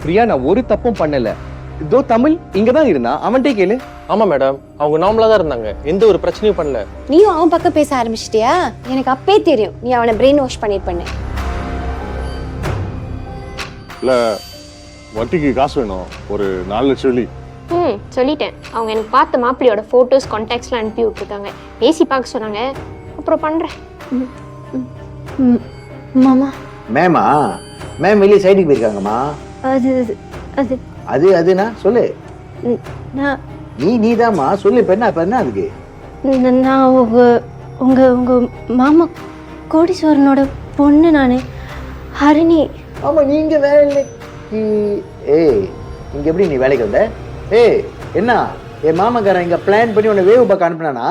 பிரியா நான் ஒரு தப்பும் பண்ணல. இதோ தமிழ் இங்கதான் இருந்தான், அவன்கிட்ட கேளு. ஆமா மேடம், அவங்க நார்மலா தான் இருந்தாங்க, எந்த ஒரு பிரச்சனையும் பண்ணல. நீயும் அவன் பக்கம் பேச ஆரம்பிச்சிட்டியா? எனக்கு அப்பே தெரியும் நீ அவனை பிரெயின் வாஷ் பண்ணிருப்பண்ணு. இல்ல வட்டிக்கு காசு வேணும், ஒரு 4 லட்சம் வெள்ளி. சொல்லிட்டேன். அவங்க எனக்கு பார்த்த மாப்பிள்ளையோட ஃபோட்டோஸ் கான்டாக்ட்ஸ்லாம் அனுப்பி விட்டுருக்காங்க. பேசி பார்க்க சொன்னாங்க, அப்புறம் பண்ணுறேன். மாமா மேமா மேம் வெளியே சைடுக்கு போயிருக்காங்கம்மா. அது அது அது அதுனா சொல்லு. நான் நீதாம்மா சொல்லு. இப்போ என்ன அதுக்கு? நான் உங்க மாமா கோடீஸ்வரனோட பொண்ணு நான், ஹரிணி. ஆமா நீங்க வேலை. ஏய் இங்க எப்படி நீ வேலைக்கு வந்த? ஏய் என்ன என் மாமக்காரன் இங்க பிளான் பண்ணி உன்னை வேவு பார்க்க அனுப்பினானா?